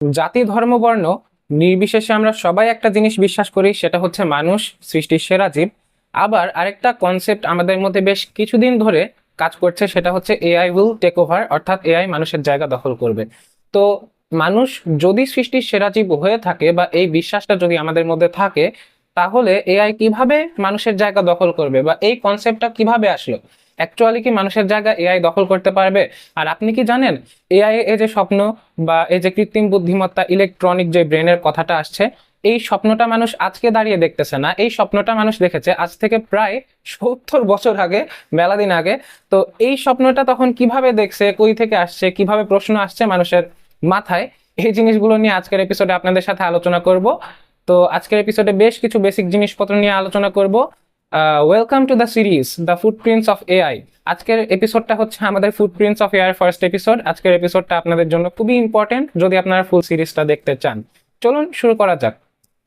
জাতি ধর্ম বর্ণ নির্বিশেষে আমরা সবাই একটা জিনিস বিশ্বাস করি, সেটা হচ্ছে মানুষ সৃষ্টির সেরা জীব। আবার আরেকটা কনসেপ্ট আমাদের মধ্যে বেশ কিছুদিন ধরে কাজ করছে, সেটা হচ্ছে এআই উইল টেক ওভার, অর্থাৎ এআই মানুষের জায়গা দখল করবে। তো মানুষ যদি সৃষ্টির সেরা জীব হয়ে থাকে বা এই বিশ্বাসটা যদি আমাদের মধ্যে থাকে, তাহলে এআই কিভাবে মানুষের জায়গা দখল করবে বা এই কনসেপ্টটা কিভাবে আসলো? অ্যাকচুয়ালি কি মানুষের জায়গা এআই দখল করতে পারবে? আর আপনি কি জানেন এআই এর যে স্বপ্ন বা এই যে কৃত্রিম বুদ্ধিমত্তা, ইলেকট্রনিক যে ব্রেনের কথাটা আসছে, এই স্বপ্নটা মানুষ আজকে দাঁড়িয়ে দেখতেছে না, এই স্বপ্নটা মানুষ দেখেছে আজ থেকে প্রায় 70 বছর আগে, মেলা দিন আগে। তো এই স্বপ্নটা তখন কিভাবে দেখছে, কই থেকে আসছে, কিভাবে প্রশ্ন আসছে মানুষের মাথায়, এই জিনিসগুলো নিয়ে আজকের এপিসোডে আপনাদের সাথে আলোচনা করব। তো আজকের এপিসোডে বেশ কিছু বেসিক জিনিসপত্র নিয়ে আলোচনা করব। Welcome to the series the footprints of AI. আজকের এপিসোডটা হচ্ছে আমাদের footprints of AI first episode. আজকের এপিসোডটা আপনাদের জন্য খুবই ইম্পর্টেন্ট যদি আপনারা ফুল সিরিজটা দেখতে চান। চলুন শুরু করা যাক।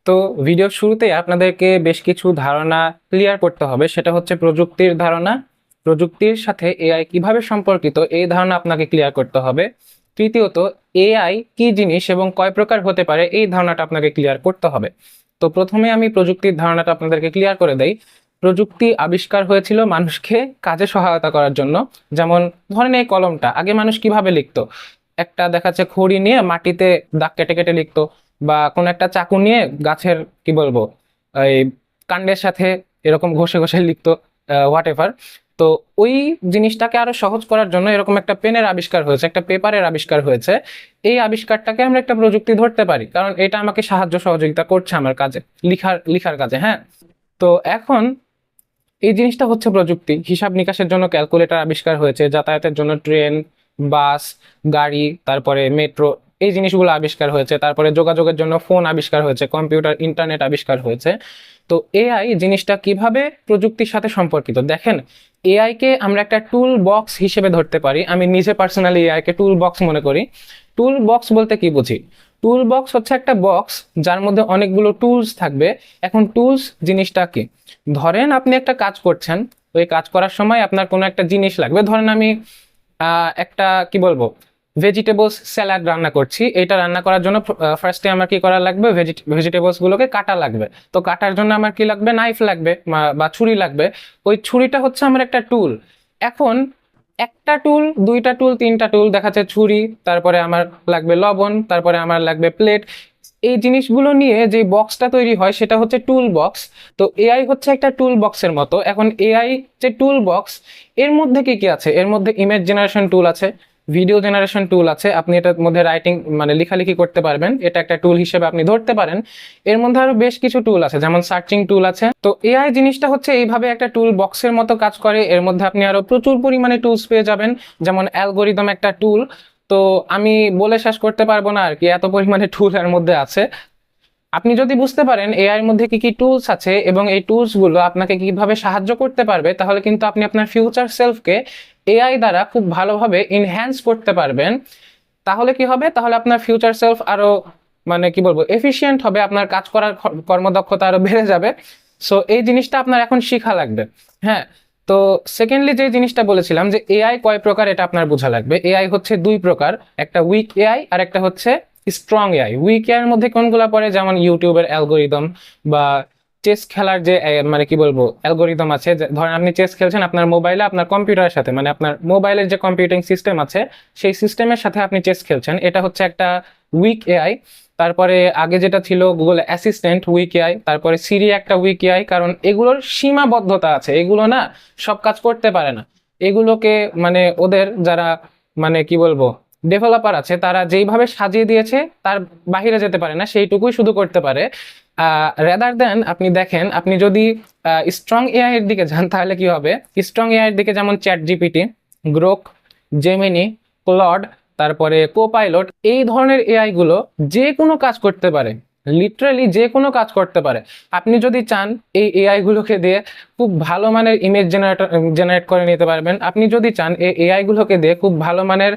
তো ভিডিওর শুরুতেই আপনাদেরকে বেশ কিছু ধারণা ক্লিয়ার করতে হবে, সেটা হচ্ছে প্রযুক্তির ধারণা। প্রযুক্তির সাথে এআই কিভাবে সম্পর্কিত, এই ধারণা আপনাকে ক্লিয়ার করতে হবে। তৃতীয়ত, এআই কি জিনিস এবং কয় প্রকার হতে পারে, এই ধারণাটা আপনাকে ক্লিয়ার করতে হবে। তো প্রথমে আমি প্রযুক্তির ধারণাটা আপনাদেরকে ক্লিয়ার করে দেই। প্রযুক্তি আবিষ্কার হয়েছিল মানুষকে কাজে সহায়তা করার জন্য। যেমন ধরেন এই কলমটা, আগে মানুষ কিভাবে লিখতো? একটা দেখাচ্ছে খড়ি নিয়ে মাটিতে দাগ কেটে কেটে লিখতো, বা কোনো একটা চাকু নিয়ে গাছের কি বলবো এই কাণ্ডের সাথে এরকম ঘষে ঘষে লিখতো, হোয়াট এভার। তো ওই জিনিসটাকে আরো সহজ করার জন্য এরকম একটা পেনের আবিষ্কার হয়েছে, একটা পেপারের আবিষ্কার হয়েছে। এই আবিষ্কারটাকে আমরা একটা প্রযুক্তি ধরতে পারি, কারণ এটা আমাকে সাহায্য সহযোগিতা করছে আমার কাজে, লিখার লিখার কাজে। হ্যাঁ, তো এখন এই জিনিসটা হচ্ছে প্রযুক্তি। হিসাব নিকাশের জন্য ক্যালকুলেটর আবিষ্কার হয়েছে, যাতায়াতের জন্য ট্রেন, বাস, গাড়ি, তারপরে মেট্রো, এই জিনিসগুলো আবিষ্কার হয়েছে। তারপরে যোগাযোগের জন্য ফোন আবিষ্কার হয়েছে, কম্পিউটার, ইন্টারনেট আবিষ্কার হয়েছে। তো এআই জিনিসটা কিভাবে প্রযুক্তির সাথে সম্পর্কিত দেখেন। এআই কে আমরা একটা টুল বক্স হিসেবে ধরতে পারি। আমি নিজে পার্সোনালি এআই কে টুল বক্স মনে করি। টুল বক্স বলতে কি বুঝি? টুল বক্স হচ্ছে একটা বক্স যার মধ্যে অনেকগুলো টুলস থাকবে। এখন টুলস জিনিসটা কি? ধরেন আপনি একটা কাজ করছেন, ওই কাজ করার সময় আপনার কোনো একটা জিনিস লাগবে। ধরেন আমি একটা কি বলবো ভেজিটেবলস স্যালাড রান্না করছি। এটা রান্না করার জন্য ফার্স্টে আমার কি করা লাগবে? ভেজিটেবলস গুলোকে কাটা লাগবে। তো কাটার জন্য আমার কি লাগবে? নাইফ লাগবে বা ছুরি লাগবে। ওই ছুরিটা হচ্ছে আমার একটা টুল। এখন একটা টুল, দুইটা টুল, তিনটা টুল দেখাচ্ছে, ছুরি, তারপরে আমার লাগবে লবণ, তারপরে আমার লাগবে প্লেট। এই জিনিসগুলো নিয়ে যে বক্সটা তৈরি হয় সেটা হচ্ছে টুল বক্স। তো এআই হচ্ছে একটা টুল বক্সের মতো। এখন এআই যে টুল বক্স, এর মধ্যে কি কি আছে? এর মধ্যে ইমেজ জেনারেশন টুল আছে, ভিডিও জেনারেশন টুল আছে। আপনি এটার মধ্যে রাইটিং মানে লেখালেখি করতে পারবেন, এটা একটা টুল হিসেবে আপনি ধরতে পারেন। এর মধ্যে আরো বেশ কিছু টুল আছে, যেমন সার্চিং টুল আছে। তো এআই জিনিসটা হচ্ছে এইভাবে একটা টুল বক্সের মতো কাজ করে। এর মধ্যে আপনি আরো প্রচুর পরিমাণে টুলস পেয়ে যাবেন, যেমন অ্যালগোরিদম একটা টুল। তো আমি বলে শেষ করতে পারবো না আর কি, এত পরিমাণে টুল এর মধ্যে আছে। আপনি যদি বুঝতে পারেন এআই এর মধ্যে কি কি টুলস আছে এবং এই টুলস গুলো আপনাকে কিভাবে সাহায্য করতে পারবে, তাহলে কিন্তু আপনি আপনার ফিউচার সেলফকে এআই দ্বারা খুব ভালোভাবে ইনহ্যান্স করতে পারবেন। তাহলে কি হবে? তাহলে আপনার ফিউচার সেলফ আরো মানে কি বলবো এফিশিয়েন্ট হবে, আপনার কাজ করার কর্মদক্ষতা আরো বেড়ে যাবে। সো এই জিনিসটা আপনার এখন শিখা লাগবে। হ্যাঁ, তো সেকেন্ডলি যে জিনিসটা বলেছিলাম যে এআই কয় প্রকার, এটা আপনার বোঝা লাগবে। এআই হচ্ছে দুই প্রকার, একটা উইক এআই আর একটা হচ্ছে স্ট্রং এআই। উইক এআই এর মধ্যে কোনগুলো পড়ে? যেমন ইউটিউবের অ্যালগোরিদম বা চেস খেলার যে মানে কি বলবো অ্যালগোরিদম আছে। ধরেন আপনি চেস খেলছেন আপনার মোবাইলে, আপনার কম্পিউটারের সাথে, মানে আপনার মোবাইলের যে কম্পিউটিং সিস্টেম আছে সেই সিস্টেমের সাথে আপনি চেস খেলছেন, এটা হচ্ছে একটা উইক এআই। তারপরে আগে যেটা ছিল গুগল অ্যাসিস্ট্যান্ট, উইক এআই। তারপরে সিরি একটা উইক এআই, কারণ এগুলোর সীমাবদ্ধতা আছে, এগুলো না সব কাজ করতে পারে না। এগুলোকে মানে ওদের যারা মানে কি বলবো ডেভেলপার আছে তারা যেইভাবে সাজিয়ে দিয়েছে তার বাহিরে যেতে পারে না, সেইটুকুই শুধু করতে পারে। রেদার দেন আপনি দেখেন, আপনি যদি স্ট্রং এআই এর দিকে যান তাহলে কি হবে? স্ট্রং এআই এর দিকে যেমন chat GPT, Grok, Gemini, Claude, তারপরে কোপাইলট, এই ধরনের এআই গুলো যে কোনো কাজ করতে পারে, লিটারালি যে কোনো কাজ করতে পারে। আপনি যদি চান এই এআই গুলোকে দিয়ে খুব ভালো মানের ইমেজ জেনারেট করে নিতে পারবেন। আপনি যদি চান এই এআই গুলোকে দিয়ে খুব ভালো মানের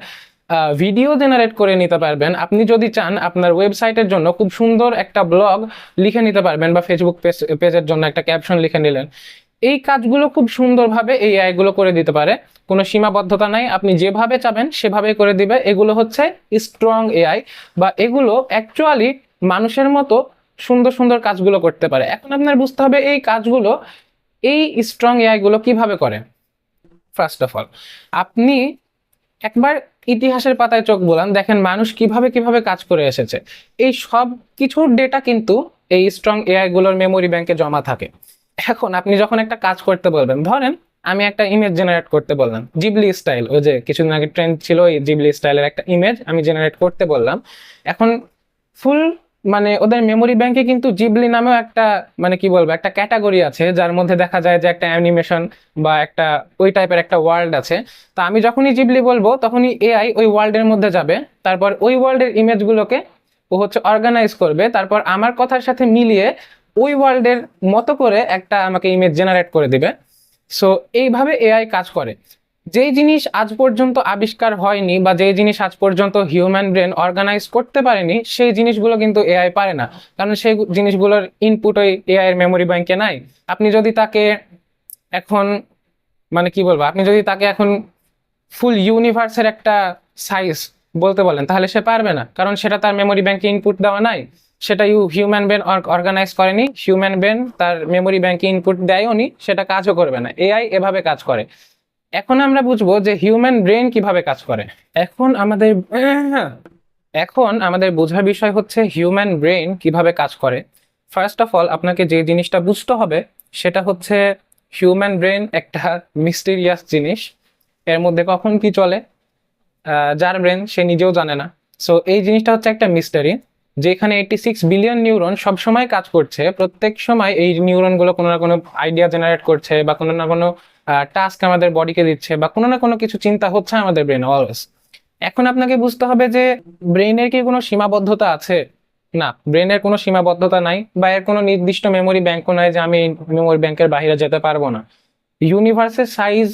ভিডিও জেনারেট করে নিতে পারবেন। আপনি যদি চান আপনার ওয়েবসাইটের জন্য খুব সুন্দর একটা ব্লগ লিখে নিতে পারবেন, বা ফেসবুক পেজের জন্য একটা ক্যাপশন লিখে নিলেন। এই কাজগুলো খুব সুন্দরভাবে এই এআই গুলো করে দিতে পারে, কোনো সীমাবদ্ধতা নাই, আপনি যেভাবে চাবেন সেভাবে করে দিবে। এগুলো হচ্ছে স্ট্রং এআই, বা এগুলো অ্যাকচুয়ালি মানুষের মতো সুন্দর সুন্দর কাজগুলো করতে পারে। এখন আপনার বুঝতে হবে এই কাজগুলো, এই স্ট্রং এআই গুলো কিভাবে করে। ফার্স্ট অফ অল, আপনি একবার ইতিহাসের পাতায় চোখ বোলান, দেখেন মানুষ কিভাবে কিভাবে কাজ করে এসেছে। এই সব কিছুর ডেটা কিন্তু এই স্ট্রং এআই গুলোর মেমোরি ব্যাংকে জমা থাকে। এখন আপনি যখন একটা কাজ করতে বলবেন, ধরেন আমি একটা ইমেজ জেনারেট করতে বললাম জিবলি স্টাইল, ওই যে কিছুদিন আগে ট্রেন্ড ছিল এই জিবলি স্টাইলের একটা ইমেজ আমি জেনারেট করতে বললাম। এখন ফুল মানে ওদের মেমোরি ব্যাংকে কিন্তু জিবলি নামেও একটা মানে কি বলবো একটা ক্যাটাগরি আছে, যার মধ্যে দেখা যায় যে একটা অ্যানিমেশন বা একটা ওই টাইপের একটা ওয়ার্ল্ড আছে। তো আমি যখনই জিবলি বলবো তখনই এআই ওই ওয়ার্ল্ডের মধ্যে যাবে, তারপর ওই ওয়ার্ল্ডের ইমেজগুলোকে ও হচ্ছে অর্গানাইজ করবে, তারপর আমার কথার সাথে মিলিয়ে ওই ওয়ার্ল্ডের মতো করে একটা আমাকে ইমেজ জেনারেট করে দিবে। সো এইভাবে এআই কাজ করে। যেই জিনিস আজ পর্যন্ত আবিষ্কার হয়নি বা যেই জিনিস আজ পর্যন্ত হিউম্যান ব্রেন অর্গানাইজ করতে পারেনি, সেই জিনিসগুলো কিন্তু এআই পারে না, কারণ সেই জিনিসগুলোর ইনপুট ওই এআই এর মেমোরি ব্যাংকে নাই। আপনি যদি তাকে এখন মানে কি বলবো, আপনি যদি তাকে এখন ফুল ইউনিভার্সের একটা সাইজ বলতে বলেন, তাহলে সে পারবে না, কারণ সেটা তার মেমোরি ব্যাংকে ইনপুট দেওয়া নাই। সেটা হিউম্যান ব্রেন অর্গানাইজ করেনি, হিউম্যান ব্রেন তার মেমোরি ব্যাংকে ইনপুট দেয়ও নি, সেটা কাজও করবে না। এআই এভাবে কাজ করে। এখন আমরা বুঝবো যে হিউম্যান ব্রেন কিভাবে কাজ করে। এখন আমাদের এখন আমাদের বোঝার বিষয় হচ্ছে হিউম্যান ব্রেন কিভাবে কাজ করে। ফার্স্ট অফ অল আপনাকে যে জিনিসটা বুঝতে হবে সেটা হচ্ছে হিউম্যান ব্রেন একটা মিস্টেরিয়াস জিনিস। এর মধ্যে কখন কি চলে যার ব্রেন সে নিজেও জানে না। সো এই জিনিসটা হচ্ছে একটা মিস্টারি, যেখানে 86 বিলিয়ন নিউরন সবসময় কাজ করছে। প্রত্যেক সময় এই নিউরনগুলো কোনো না কোনো আইডিয়া জেনারেট করছে, বা কোনো না কোনো টাস্ক আমাদের বডিকে দিচ্ছে, বা কোনো না কোনো কিছু চিন্তা হচ্ছে আমাদের ব্রেনে অলওয়েজ। এখন আপনাকে বুঝতে হবে যে ব্রেনের কি কোনো সীমাবদ্ধতা আছে? না, ব্রেনের কোনো সীমাবদ্ধতা নাই, বা এর কোনো নির্দিষ্ট মেমোরি ব্যাংকও নাই যে আমি মেমোরি ব্যাংকের বাইরে যেতে পারবো না। ইউনিভার্সের সাইজ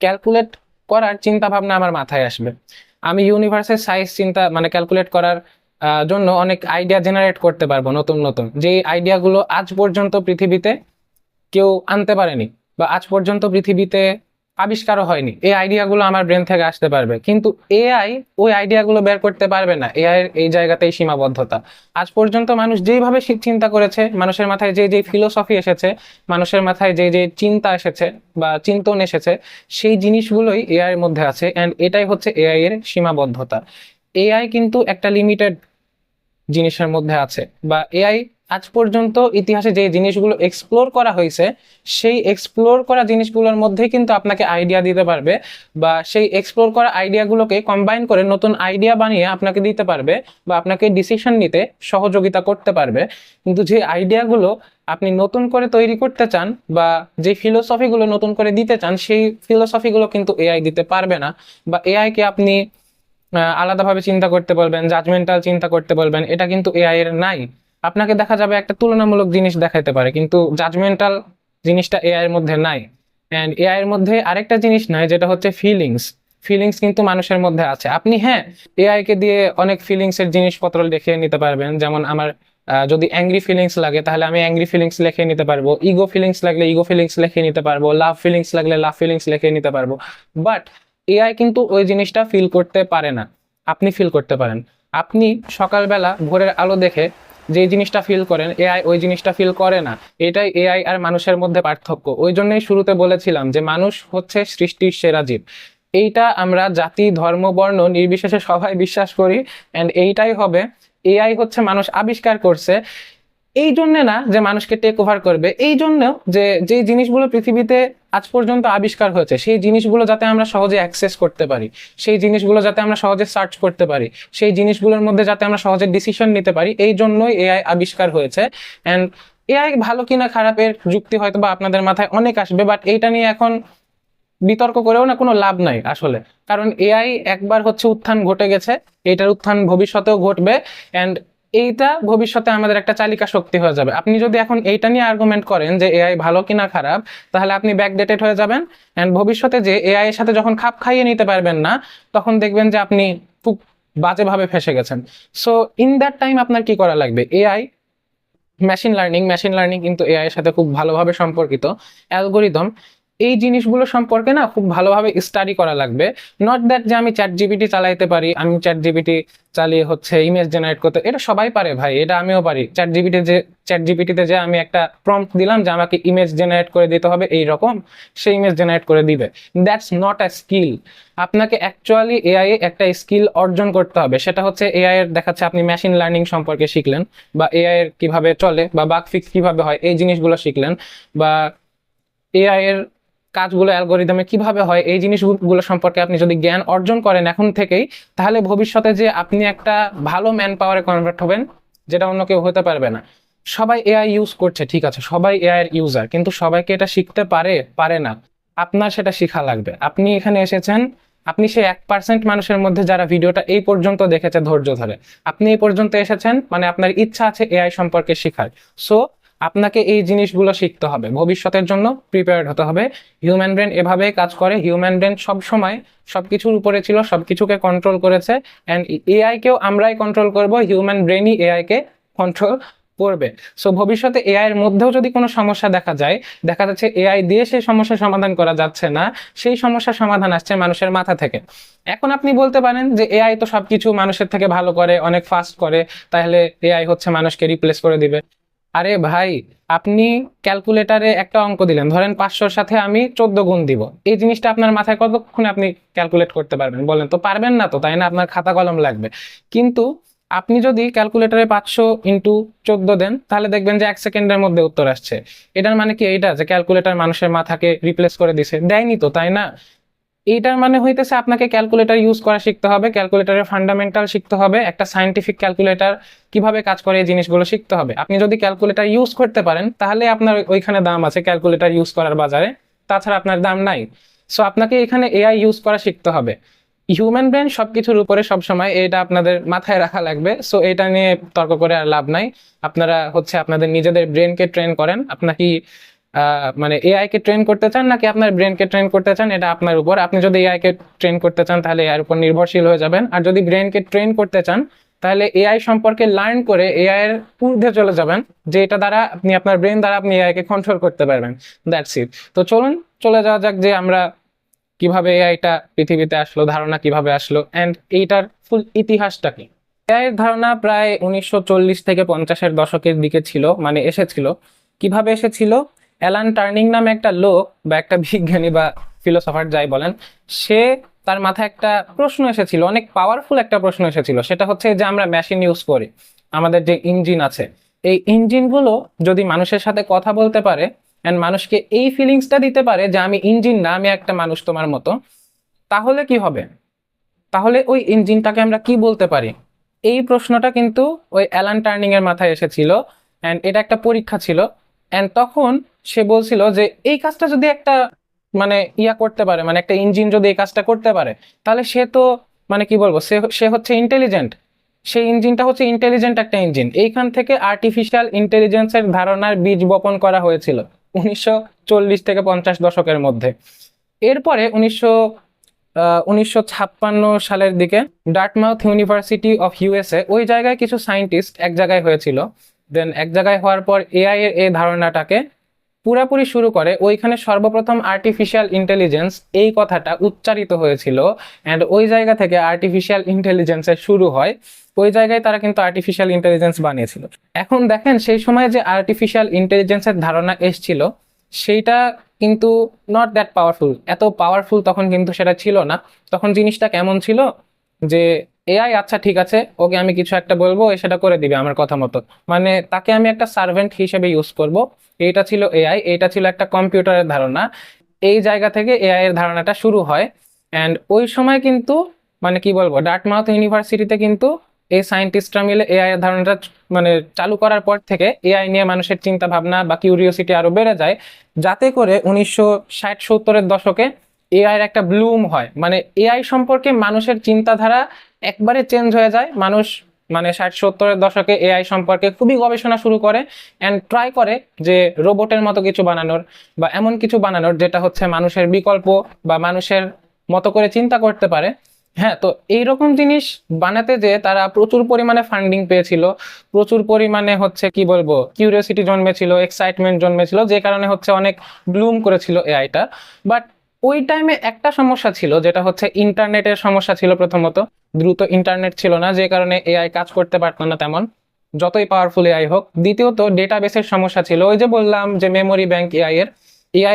ক্যালকুলেট করার চিন্তা ভাবনা আমার মাথায় আসবে, আমি ইউনিভার্সের সাইজ চিন্তা মানে ক্যালকুলেট করার জন্য অনেক আইডিয়া জেনারেট করতে পারবো, নতুন নতুন যে আইডিয়াগুলো আজ পর্যন্ত পৃথিবীতে কেউ আনতে পারেনি, বা আজ পর্যন্ত পৃথিবীতে আবিষ্কারও হয়নি। এই আইডিয়াগুলো আমার ব্রেন থেকে আসতে পারবে, কিন্তু এআই ওই আইডিয়াগুলো বের করতে পারবে না। এআই এর এই জায়গাতেই সীমাবদ্ধতা। আজ পর্যন্ত মানুষ যেইভাবে চিন্তা করেছে, মানুষের মাথায় যে যে ফিলোসফি এসেছে, মানুষের মাথায় যে যে চিন্তা এসেছে বা চিন্তন এসেছে, সেই জিনিসগুলোই এআই এর মধ্যে আছে। অ্যান্ড এটাই হচ্ছে এআই এর সীমাবদ্ধতা। এআই কিন্তু একটা লিমিটেড জিনিসের মধ্যে আছে, বা এআই আজ পর্যন্ত ইতিহাসে যে জিনিসগুলো এক্সপ্লোর করা হয়েছে, সেই এক্সপ্লোর করা জিনিসগুলোর মধ্যেই কিন্তু আপনাকে আইডিয়া দিতে পারবে, বা সেই এক্সপ্লোর করা আইডিয়াগুলোকে কম্বাইন করে নতুন আইডিয়া বানিয়ে আপনাকে দিতে পারবে, বা আপনাকে ডিসিশন নিতে সহযোগিতা করতে পারবে। কিন্তু যে আইডিয়াগুলো আপনি নতুন করে তৈরি করতে চান, বা যে ফিলোসফিগুলো নতুন করে দিতে চান, সেই ফিলোসফিগুলো কিন্তু এআই দিতে পারবে না। বা এআইকে আপনি আলাদাভাবে চিন্তা করতে বলবেন, জাজমেন্টাল চিন্তা করতে বলবেন, এটা কিন্তু এআই এর নাই। আপনাকে দেখা যাবে একটা তুলনামূলক জিনিস দেখাইতে পারে, কিন্তু জাজমেন্টাল জিনিসটা এআই এর মধ্যে নাই। অ্যান্ড এআই এর মধ্যে আরেকটা জিনিস নাই, যেটা হচ্ছে ফিলিংস। ফিলিংস কিন্তু মানুষের মধ্যে আছে। আপনি হ্যাঁ, এআই কে দিয়ে অনেক ফিলিংস এর জিনিসপত্র লিখে নিতে পারবেন, যেমন আমার যদি অ্যাংরি ফিলিংস লাগে তাহলে আমি অ্যাংরি ফিলিংস লিখে নিতে পারবো, ইগো ফিলিংস লাগলে ইগো ফিলিংস লিখে নিতে পারবো, লাভ ফিলিংস লাগলে লাভ ফিলিংস লিখে নিতে পারবো। বাট এআই কিন্তু ওই জিনিসটা ফিল করতে পারে না, আপনি ফিল করতে পারেন। আপনি সকালবেলা ভোরের আলো দেখে যে জিনিসটা ফিল করেন, এআই ওই জিনিসটা ফিল করে না। এটাই এআই আর মানুষের মধ্যে পার্থক্য। ওই জন্যই শুরুতে বলেছিলাম যে মানুষ হচ্ছে সৃষ্টির সেরা জীব। এইটা আমরা জাতি ধর্ম বর্ণ নির্বিশেষে সবাই বিশ্বাস করি। অ্যান্ড এইটাই হবে। এআই হচ্ছে মানুষ আবিষ্কার করছে এই জন্য না যে মানুষকে টেক ওভার করবে, এই জন্য যে যে জিনিসগুলো পৃথিবীতে আজ পর্যন্ত আবিষ্কার হয়েছে সেই জিনিসগুলো যাতে আমরা সহজে অ্যাক্সেস করতে পারি, সেই জিনিসগুলো যাতে আমরা সহজে সার্চ করতে পারি, সেই জিনিসগুলোর মধ্যে যাতে আমরা সহজে ডিসিশন নিতে পারি, এই জন্যই এআই আবিষ্কার হয়েছে। অ্যান্ড এআই ভালো কিনা খারাপের যুক্তি হয়তো বা আপনাদের মাথায় অনেক আসবে, বাট এইটা নিয়ে এখন বিতর্ক করেও না কোনো লাভ নাই আসলে। কারণ এআই একবার হচ্ছে উত্থান ঘটে গেছে, এটার উত্থান ভবিষ্যতেও ঘটবে। অ্যান্ড এইটা ভবিষ্যতে আমাদের একটা চালিকা শক্তি হয়ে যাবে। আপনি যদি এখন এইটা নিয়ে আর্গুমেন্ট করেন যে এআই ভালো কিনা খারাপ, তাহলে আপনি ব্যাকডেটেড হয়ে যাবেন। অ্যান্ড ভবিষ্যতে যে এআই এর সাথে যখন খাপ খাইয়ে নিতে পারবেন না, তখন দেখবেন যে আপনি খুব বাজেভাবে ফেসে গেছেন। সো ইন দ্যাট টাইম আপনার কি করা লাগবে? এআই মেশিন লার্নিং কিন্তু এআই এর সাথে খুব ভালোভাবে সম্পর্কিত। অ্যালগোরিদম, এই জিনিসগুলো সম্পর্কে না খুব ভালোভাবে স্টাডি করা লাগবে। নট দ্যাট যে আমি চ্যাট জিপিটি চালাইতে পারি, আমি চ্যাট জিপিটি চালিয়ে হচ্ছে ইমেজ জেনারেট করতে, এটা সবাই পারে ভাই, এটা আমিও পারি। চ্যাট জিপিটিতে যে আমি একটা প্রম্পট দিলাম যে আমাকে ইমেজ জেনারেট করে দিতে হবে এই রকম, সে ইমেজ জেনারেট করে দিবে। That's not a skill. আপনাকে অ্যাকচুয়ালি এআই এ একটা স্কিল অর্জন করতে হবে, সেটা হচ্ছে এআই এর দেখাচ্ছে আপনি মেশিন লার্নিং সম্পর্কে শিখলেন, বা এআই এর কিভাবে চলে বা বাগ ফিক্স কিভাবে হয় এই জিনিসগুলো শিখলেন, বা এআই এর কাজগুলো অ্যালগোরিদমে কিভাবে হয় এই জিনিসগুলো সম্পর্কে আপনি যদি জ্ঞান অর্জন করেন এখন থেকেই, তাহলে ভবিষ্যতে যে আপনি একটা ভালো ম্যান পাওয়ারে কনভার্ট হবেন, যেটা অন্য কেউ হতে পারবে না। সবাই এআই ইউজ করছে, ঠিক আছে, সবাই এআই এর ইউজার, কিন্তু সবাইকে এটা শিখতে পারে পারে না। আপনার সেটা শেখা লাগবে। আপনি এখানে এসেছেন, আপনি সেই 1% মানুষের মধ্যে যারা ভিডিওটা এই পর্যন্ত দেখেছে ধৈর্য ধরে, আপনি এই পর্যন্ত এসেছেন মানে আপনার ইচ্ছা আছে এআই সম্পর্কে শেখার। সো আপনাকে এই জিনিসগুলো শিখতে হবে, ভবিষ্যতের জন্য প্রিপেয়ার্ড হতে হবে। হিউম্যান ব্রেন এভাবেই কাজ করে। হিউম্যান ব্রেন সব সময় সবকিছুর উপরে ছিল, সবকিছুকে কন্ট্রোল করেছে, অ্যান্ড এআই কেও আমরাই কন্ট্রোল করব, হিউম্যান ব্রেনই এআই কে কন্ট্রোল করবে। সো ভবিষ্যতে এআই এর মধ্যেও যদি কোনো সমস্যা দেখা যাচ্ছে এআই দিয়ে সেই সমস্যার সমাধান করা যাচ্ছে না, সেই সমস্যার সমাধান আসছে মানুষের মাথা থেকে। এখন আপনি বলতে পারেন যে এআই তো সবকিছু মানুষের থেকে ভালো করে, অনেক ফাস্ট করে, তাহলে এআই হচ্ছে মানুষকে রিপ্লেস করে দিবে। আরে ভাই, আপনি ক্যালকুলেটারে একটা অঙ্ক দিলেন, ধরেন 500-র সাথে আমি 14 গুণ দিব, এই জিনিসটা আপনার মাথায় কতক্ষণে আপনি ক্যালকুলেট করতে পারবেন বলেন তো? পারবেন না তো, তাই না? আপনার খাতা কলম লাগবে। কিন্তু আপনি যদি ক্যালকুলেটারে 500 × 14 দেন, তাহলে দেখবেন যে 1 সেকেন্ডের মধ্যে উত্তর আসছে। এটার মানে কি এইটা যে ক্যালকুলেটার মানুষের মাথাকে রিপ্লেস করে দিছে? দেয়নি তো, তাই না? এইটার মানে হইতেছে আপনাকে ক্যালকুলেটর ইউজ করা শিখতে হবে, ক্যালকুলেটরের ফান্ডামেন্টাল শিখতে হবে, একটা সায়েন্টিফিক ক্যালকুলেটর কিভাবে কাজ করে এই জিনিসগুলো শিখতে হবে। আপনি যদি ক্যালকুলেটর ইউজ করতে পারেন তাহলে আপনার ওইখানে দাম আছে ক্যালকুলেটর ইউজ করার বাজারে, তাছাড়া আপনার দাম নাই। সো আপনাকে এখানে এআই ইউজ করা শিখতে হবে। হিউম্যান ব্রেন সবকিছুর উপরে সবসময়, এটা আপনাদের মাথায় রাখা লাগবে। সো এটা নিয়ে তর্ক করে আর লাভ নাই। আপনারা হচ্ছে আপনাদের নিজেদের ব্রেনকে ট্রেন করেন। আপনাকে মানে এআই কে ট্রেন করতে চান নাকি আপনার ব্রেনকে ট্রেন করতে চান, এটা আপনার উপর। আপনি যদি এআই কে ট্রেন করতে চান তাহলে এআই এর উপর নির্ভরশীল হয়ে যাবেন, আর যদি ব্রেনকে ট্রেন করতে চান তাহলে এআই সম্পর্কে লার্ন করে এআই এর ঊর্ধ্বে চলে যাবেন, যে এটা দ্বারা আপনি আপনার ব্রেন দ্বারা আপনি এআই কে কন্ট্রোল করতে পারবেন। That's it. তো চলুন চলে যাওয়া যাক যে আমরা কিভাবে এআইটা পৃথিবীতে আসলো, ধারণা কিভাবে আসলো, অ্যান্ড এইটার ফুল ইতিহাসটা কি। এআই এর ধারণা প্রায় 1940 থেকে 50-এর দশকের দিকে ছিল, মানে এসেছিল। কিভাবে এসেছিল? অ্যালান টার্নিং নামে একটা লোক বা একটা বিজ্ঞানী বা ফিলোসফার যাই বলেন, সে তার মাথায় একটা প্রশ্ন এসেছিল, অনেক পাওয়ারফুল একটা প্রশ্ন এসেছিল। সেটা হচ্ছে যে আমরা মেশিন ইউজ করি, আমাদের যে ইঞ্জিন আছে, এই ইঞ্জিনগুলো যদি মানুষের সাথে কথা বলতে পারে অ্যান্ড মানুষকে এই ফিলিংসটা দিতে পারে যে আমি ইঞ্জিন না, আমি একটা মানুষ তোমার মতো, তাহলে কি হবে? তাহলে ওই ইঞ্জিনটাকে আমরা কি বলতে পারি? এই প্রশ্নটা কিন্তু ওই অ্যালান টার্নিং এর মাথায় এসেছিল, অ্যান্ড এটা একটা পরীক্ষা ছিল। অ্যান্ড তখন সে বলছিল যে এই কাজটা যদি একটা মানে করতে পারে, মানে একটা ইঞ্জিন যদি এই কাজটা করতে পারে, তাহলে সে তো মানে কি বলবো, সে সে হচ্ছে ইন্টেলিজেন্ট। সেই ইঞ্জিনটা হচ্ছে ইন্টেলিজেন্ট একটা ইঞ্জিন। এইখান থেকে আর্টিফিশিয়াল ইন্টেলিজেন্সের ধারণার বীজ বপন করা হয়েছিল 1940 থেকে 50 দশকের মধ্যে। এরপরে 1956 সালের দিকে ডার্টমাউথ ইউনিভার্সিটি অফ ইউএসএ, ওই জায়গায় কিছু সায়েন্টিস্ট এক জায়গায় হয়েছিল। দেন এক জায়গায় হওয়ার পর এআই এর এই ধারণাটাকে পুরাপুরি শুরু করে। ওইখানে সর্বপ্রথম আর্টিফিশিয়াল ইন্টেলিজেন্স এই কথাটা উচ্চারিত হয়েছিল, অ্যান্ড ওই জায়গা থেকে আর্টিফিশিয়াল ইন্টেলিজেন্সের শুরু হয়। ওই জায়গায় তারা কিন্তু আর্টিফিশিয়াল ইন্টেলিজেন্স বানিয়েছিল। এখন দেখেন সেই সময় যে আর্টিফিশিয়াল ইন্টেলিজেন্সের ধারণা এসছিল, সেইটা কিন্তু নট দ্যাট পাওয়ারফুল, এত পাওয়ারফুল তখন কিন্তু সেটা ছিল না। তখন জিনিসটা কেমন ছিল যে এআই আচ্ছা ঠিক আছে, ওকে আমি কিছু একটা বলবো, এ সেটা করে দিবে আমার কথা মতো, মানে তাকে আমি একটা সার্ভেন্ট হিসেবে ইউজ করব। এইটা ছিল এআই, এইটা ছিল একটা কম্পিউটারের ধারণা। এই জায়গা থেকে এআই এর ধারণাটা শুরু হয়। অ্যান্ড ওই সময় কিন্তু মানে কি বলবো, ডার্টমাউথ ইউনিভার্সিটিতে কিন্তু এই সায়েন্টিস্টরা মিলে এআই এর ধারণাটা মানে চালু করার পর থেকে এআই নিয়ে মানুষের চিন্তা ভাবনা বা কিউরিওসিটি আরো বেড়ে যায়, যাতে করে 1960-70-এর দশকে এআই এর একটা ব্লুম হয়। মানে এআই সম্পর্কে মানুষের চিন্তাধারা একবারে চেঞ্জ হয়ে যায়। মানুষ মানে 60-70-এর দশকে এআই সম্পর্কে খুবই গবেষণা শুরু করে, অ্যান্ড ট্রাই করে যে রোবটের মতো কিছু বানানোর বা এমন কিছু বানানোর যেটা হচ্ছে মানুষের বিকল্প বা মানুষের মতো করে চিন্তা করতে পারে। হ্যাঁ, তো এইরকম জিনিস বানাতে যে তারা প্রচুর পরিমাণে ফান্ডিং পেয়েছিল, প্রচুর পরিমাণে হচ্ছে কি বলবো কিউরিওসিটি জন্মেছিল, এক্সাইটমেন্ট জন্মেছিল, যে কারণে হচ্ছে অনেক ব্লুম করেছিল এআইটা। বাট ওই টাইমে একটা সমস্যা ছিল, যেটা হচ্ছে ইন্টারনেটের সমস্যা ছিল। প্রথমত দ্রুত ইন্টারনেট ছিল না, যে কারণে এআই কাজ করতে পারতো না তেমন, যতই পাওয়ারফুল এআই হোক। দ্বিতীয়ত ডেটাবেসের সমস্যা ছিল। ওই যে বললাম যে মেমোরি ব্যাংক এআই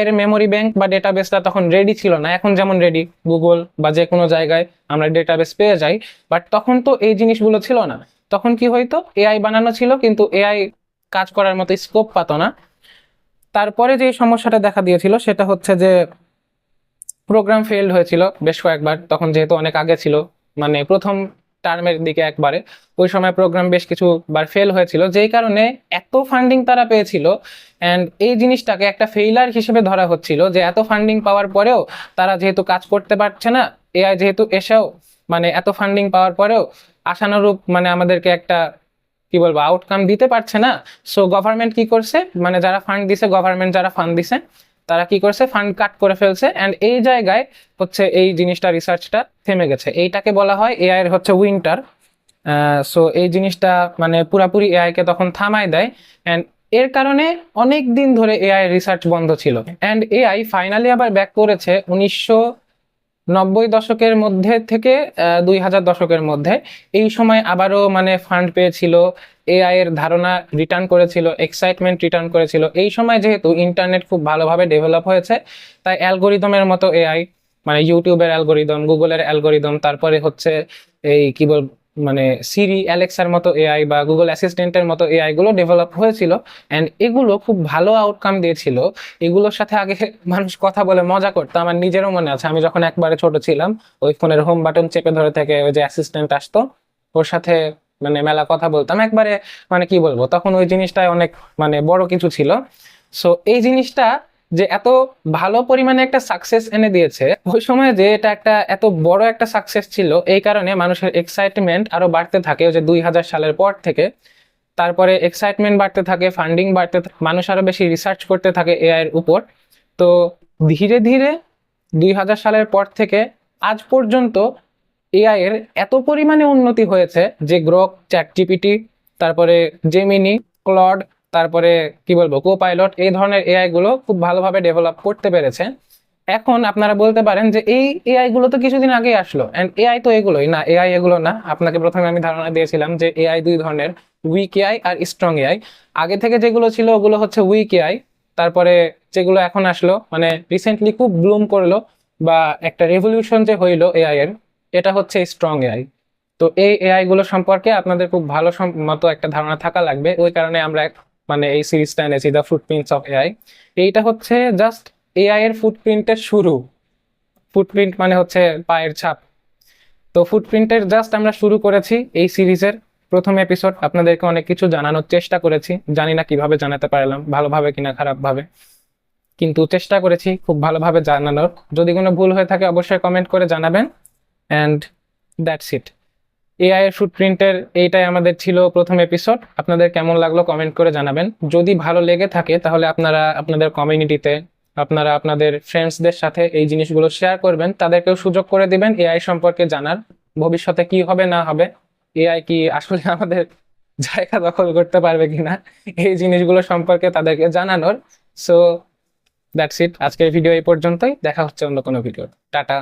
এর মেমোরি ব্যাংক বা ডেটাবেসটা তখন রেডি ছিল না। এখন যেমন রেডি, গুগল বা যে কোনো জায়গায় আমরা ডেটাবেস পেয়ে যাই, বাট তখন তো এই জিনিসগুলো ছিল না। তখন কি হইতো, এআই বানানো ছিল কিন্তু এআই কাজ করার মতো স্কোপ পাতো না। তারপরে যে সমস্যাটা দেখা দিয়েছিল সেটা হচ্ছে যে প্রোগ্রাম ফেলড হয়েছিল বেশ কয়েকবার। তখন যেহেতু অনেক আগে ছিল, মানে প্রথম টার্মের দিকে একবারে, ওই সময় প্রোগ্রাম বেশ কিছুবার ফেল হয়েছিল, যেই কারণে এত ফান্ডিং তারা পেয়েছিল। অ্যান্ড এই জিনিসটাকে একটা ফেইলার হিসেবে ধরা হচ্ছিল, যে এত ফান্ডিং পাওয়ার পরেও তারা যেহেতু কাজ করতে পারছে না, এআই যেহেতু এসেও মানে এত ফান্ডিং পাওয়ার পরেও আশানুরূপ মানে আমাদেরকে একটা কি বলবো আউটকাম দিতে পারছে না। সো গভর্নমেন্ট কি করছে, মানে যারা ফান্ড দিছে, গভর্নমেন্ট যারা ফান্ড দিছে, তারা কি করছে, ফান্ড কাট করে ফেলছে। অ্যান্ড এই জায়গায় হচ্ছে এই জিনিসটা, রিসার্চটা থেমে গেছে। এইটাকে বলা হয় এআই এর হচ্ছে উইন্টার। সো এই জিনিসটা মানে পুরাপুরি এআই কে তখন থামায় দেয়। অ্যান্ড এর কারণে অনেক দিন ধরে এআই রিসার্চ বন্ধ ছিল। অ্যান্ড এআই ফাইনালি আবার ব্যাক করেছে 1990 দশকের মধ্যে থেকে 2000 দশকের মধ্যে। এই সময় আবারও মানে ফান্ড পেয়েছিল, এআই এর ধারণা রিটার্ন করেছিল, এক্সাইটমেন্ট রিটার্ন করেছিল। এই সময় যেহেতু ইন্টারনেট খুব ভালোভাবে ডেভেলপ হয়েছে, তাই অ্যালগোরিদমের মতো এআই, মানে ইউটিউবের অ্যালগোরিদম, গুগলের অ্যালগোরিদম, তারপরে হচ্ছে এই কি বল মানে সিরি, অ্যালেক্সার মতো এআই বা গুগল অ্যাসিস্ট্যান্টের মতো এআই গুলো ডেভেলপ হয়েছিল। অ্যান্ড এগুলো খুব ভালো আউটকাম দিয়েছিল। এগুলোর সাথে আগে মানুষ কথা বলে মজা করতো। আমার নিজেরও মনে আছে, আমি যখন একবারে ছোট ছিলাম, ওই ফোনের হোম বাটন চেপে ধরে থেকে ওই যে অ্যাসিস্ট্যান্ট আসতো, ওর সাথে মানে মেলা কথা বলতাম একবারে। মানে কি বলবো, তখন ওই জিনিসটাই অনেক মানে বড় কিছু ছিল। সো এই জিনিসটা যে এত ভালো পরিমাণে একটা সাকসেস এনে দিয়েছে, ওই সময় যে এটা একটা এত বড় একটা সাকসেস ছিল, এই কারণে মানুষের এক্সাইটমেন্ট আরো বাড়তে থাকে। ওই যে 2000 সালের পর থেকে তারপরে এক্সাইটমেন্ট বাড়তে থাকে, ফান্ডিং বাড়তে মানুষ আরো বেশি রিসার্চ করতে থাকে এআই এর উপর। তো ধীরে ধীরে 2000 সালের পর থেকে আজ পর্যন্ত এআই এর এত পরিমাণে উন্নতি হয়েছে যে গ্রক, চ্যাট জিপিটি, তারপরে জেমিনি, ক্লড, তারপরে কি বলবো কোপাইলট, এই ধরনের এআই গুলো খুব ভালোভাবে ডেভেলপ করতে পেরেছে। এখন আপনারা বলতে পারেন যে এই এআই গুলো তো কিছুদিন আগেই আসলো, এন্ড এআই তো এগুলোই না। এআই এগুলো না। আপনাকে প্রথমে আমি ধারণা দিয়েছিলাম যে এআই দুই ধরনের, উইক এআই আর স্ট্রং এআই। আগে থেকে যেগুলো ছিল ওগুলো হচ্ছে উইক এআই। তারপরে যেগুলো এখন আসলো মানে রিসেন্টলি খুব ব্লুম করলো বা একটা রেভলিউশন যে হইলো এআই এর, এটা হচ্ছে স্ট্রং এআই। তো এই এআই গুলো সম্পর্কে আপনাদের খুব ভালো মতো একটা ধারণা থাকা লাগবে। ওই কারণে আমরা মানে এই সিরিজটা এনেছি, দ্য ফুটপ্রিন্টস অফ এআই। এইটা হচ্ছে জাস্ট এআই এর ফুটপ্রিন্টের শুরু। ফুটপ্রিন্ট মানে হচ্ছে পায়ের ছাপ। তো ফুটপ্রিন্টের জাস্ট আমরা শুরু করেছি এই সিরিজের প্রথম এপিসোড। আপনাদেরকে অনেক কিছু জানানোর চেষ্টা করেছি, জানি না কিভাবে জানাতে পারলাম, ভালোভাবে কিনা খারাপভাবে, কিন্তু চেষ্টা করেছি খুব ভালোভাবে জানানোর। যদি কোনো ভুল হয়ে থাকে অবশ্যই কমেন্ট করে জানাবেন। And that's it. এআই এর ফুটপ্রিন্টের এইটাই আমাদের ছিল প্রথম এপিসোড। আপনাদের কেমন লাগলো কমেন্ট করে জানাবেন। যদি ভালো লেগে থাকে তাহলে আপনারা আপনাদের কমিউনিটিতে, আপনারা আপনাদের ফ্রেন্ডসদের সাথে এই জিনিসগুলো শেয়ার করবেন, তাদেরকেও সুযোগ করে দিবেন এআই সম্পর্কে জানার। ভবিষ্যতে কি হবে না হবে, এআই কি আসলে আমাদের জায়গা দখল করতে পারবে কিনা, এই জিনিসগুলো সম্পর্কে তাদেরকে জানানোর। So that's it. আজকের ভিডিও এই পর্যন্তই। দেখা হচ্ছে অন্য কোনো ভিডিও। টাটা।